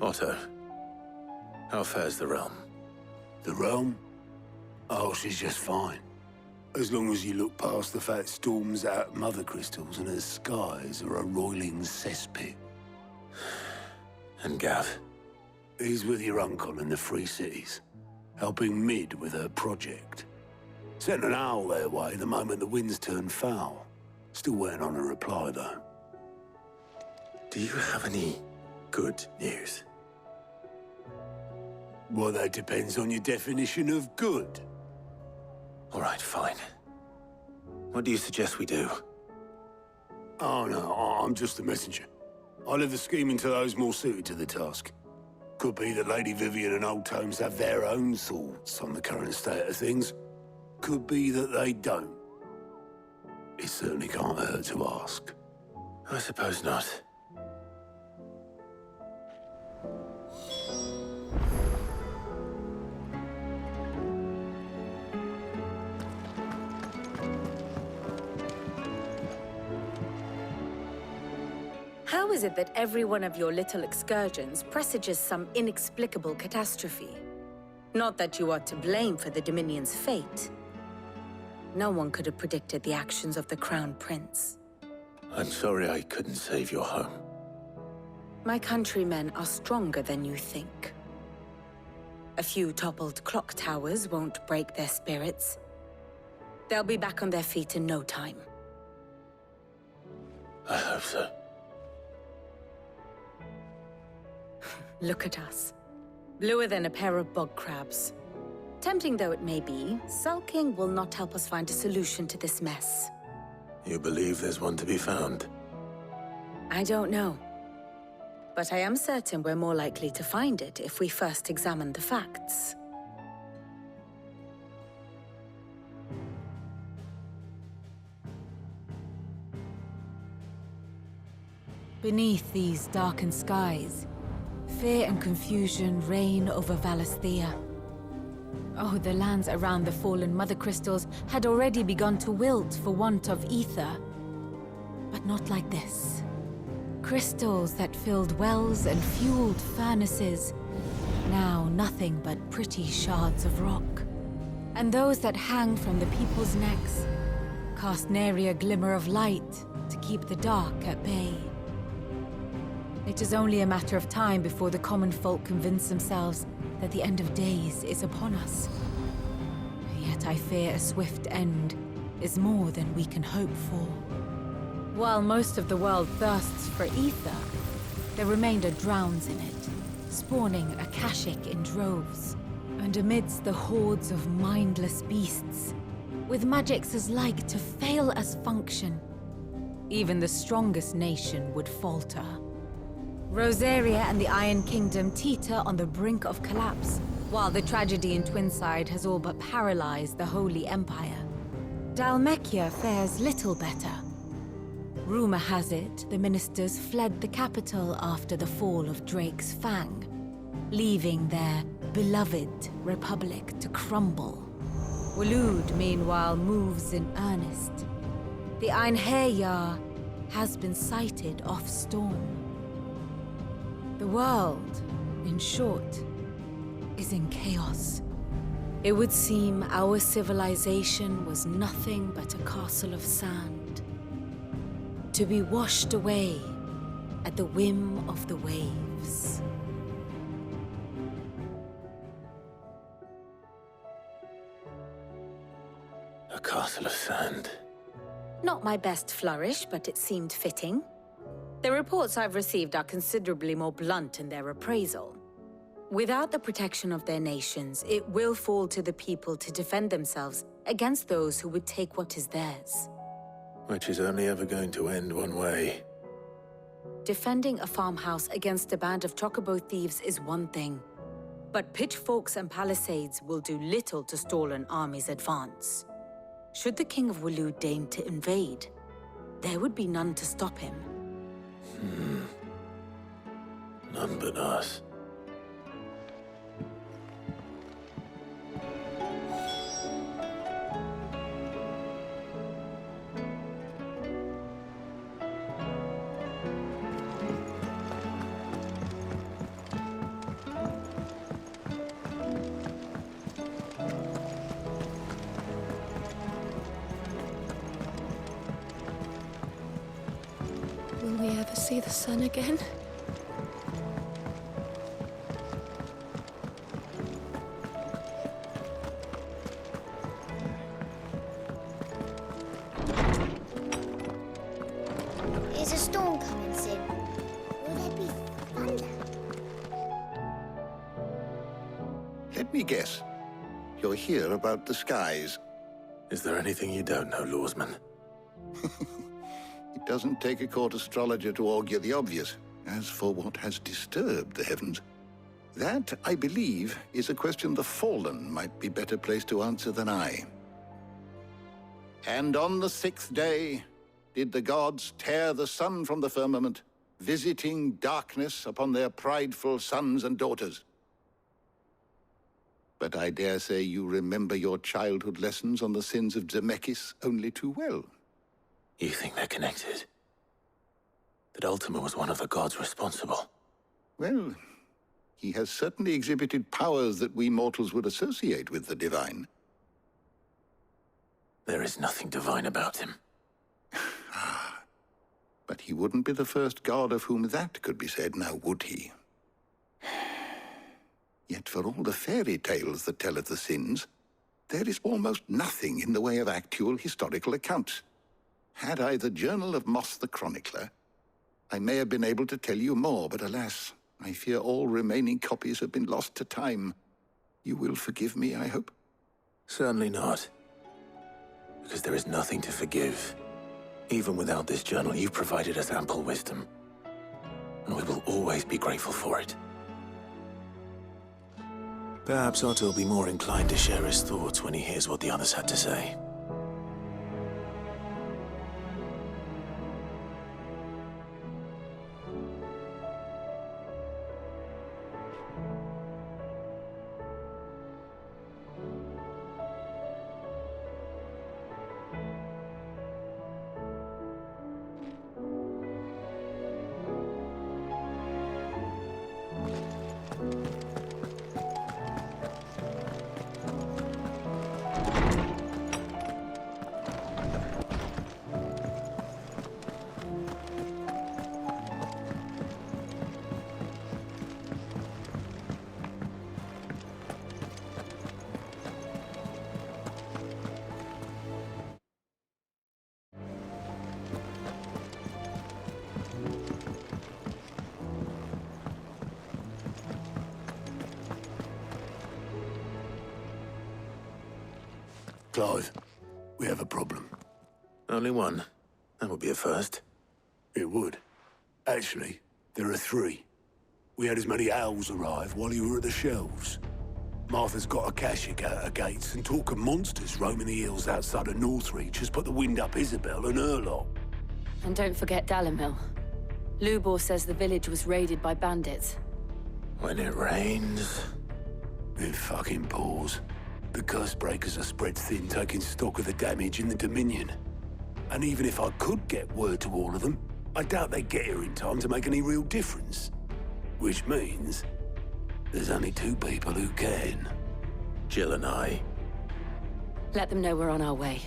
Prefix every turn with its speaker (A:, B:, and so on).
A: Otto, how fares the realm?
B: The realm? Oh, she's just fine. As long as you look past the fat storms out mother crystals and her skies are a roiling cesspit.
A: And Gav?
B: He's with your uncle in the Free Cities, helping Mid with her project. Sent an owl their way the moment the winds turned foul. Still waiting on a reply, though.
A: Do you have any good news?
B: Well, that depends on your definition of good.
A: All right, fine. What do you suggest we do?
B: Oh, no, I'm just a messenger. I'll leave the scheming to those more suited to the task. Could be that Lady Vivian and Old Tomes have their own thoughts on the current state of things. Could be that they don't. It certainly can't hurt to ask.
A: I suppose not.
C: How is it that every one of your little excursions presages some inexplicable catastrophe? Not that you are to blame for the Dominion's fate. No one could have predicted the actions of the Crown Prince.
A: I'm sorry I couldn't save your home.
C: My countrymen are stronger than you think. A few toppled clock towers won't break their spirits. They'll be back on their feet in no time.
A: I hope so.
C: Look at us. Bluer than a pair of bog crabs. Tempting though it may be, sulking will not help us find a solution to this mess.
A: You believe there's one to be found?
C: I don't know. But I am certain we're more likely to find it if we first examine the facts.
D: Beneath these darkened skies, fear and confusion reign over Valisthea. Oh, the lands around the fallen Mother Crystals had already begun to wilt for want of ether. But not like this. Crystals that filled wells and fueled furnaces, now nothing but pretty shards of rock. And those that hang from the people's necks cast nary a glimmer of light to keep the dark at bay. It is only a matter of time before the common folk convince themselves that the end of days is upon us. Yet I fear a swift end is more than we can hope for. While most of the world thirsts for ether, the remainder drowns in it, spawning Akashic in droves. And amidst the hordes of mindless beasts, with magics as like to fail as function, even the strongest nation would falter. Rosaria and the Iron Kingdom teeter on the brink of collapse, while the tragedy in Twinside has all but paralyzed the Holy Empire. Dalmekia fares little better. Rumor has it the ministers fled the capital after the fall of Drake's Fang, leaving their beloved republic to crumble. Waloed, meanwhile, moves in earnest. The Einherjar has been sighted off-storm. The world, in short, is in chaos. It would seem our civilization was nothing but a castle of sand, to be washed away at the whim of the waves.
A: A castle of sand.
C: Not my best flourish, but it seemed fitting. The reports I've received are considerably more blunt in their appraisal. Without the protection of their nations, it will fall to the people to defend themselves against those who would take what is theirs.
A: Which is only ever going to end one way.
C: Defending a farmhouse against a band of chocobo thieves is one thing, but pitchforks and palisades will do little to stall an army's advance. Should the King of Waloed deign to invade, there would be none to stop him.
A: None but us.
E: see the sun again?
F: Is a storm coming soon? Will there be thunder?
G: Let me guess. You're here about the skies.
A: Is there anything you don't know, Lawsman?
G: It doesn't take a court astrologer to augur the obvious. As for what has disturbed the heavens, that, I believe, is a question the Fallen might be better placed to answer than I. And on the 6th day did the gods tear the sun from the firmament, visiting darkness upon their prideful sons and daughters. But I dare say you remember your childhood lessons on the sins of Zemeckis only too well.
A: You think they're connected? That Ultima was one of the gods responsible?
G: Well, he has certainly exhibited powers that we mortals would associate with the divine.
A: There is nothing divine about him.
G: But he wouldn't be the first god of whom that could be said, now would he? Yet for all the fairy tales that tell of the sins, there is almost nothing in the way of actual historical accounts. Had I the Journal of Moss the Chronicler, I may have been able to tell you more, but alas, I fear all remaining copies have been lost to time. You will forgive me, I hope?
A: Certainly not. Because there is nothing to forgive. Even without this journal, you've provided us ample wisdom. And we will always be grateful for it. Perhaps Otto will be more inclined to share his thoughts when he hears what the others had to say.
B: Clive, we have a problem.
A: Only one. That would be a first.
B: It would. Actually, there are 3. We had as many owls arrive while you were at the shelves. Martha's got a Kashik out her gates, and talk of monsters roaming the hills outside of Northreach has put the wind up Isabel and her lot.
E: And don't forget Dalimil. Lubor says the village was raided by bandits.
A: When it rains...
B: It fucking pours. The curse breakers are spread thin, taking stock of the damage in the Dominion. And even if I could get word to all of them, I doubt they'd get here in time to make any real difference. Which means there's only 2 people who can.
A: Jill and I.
E: Let them know we're on our way.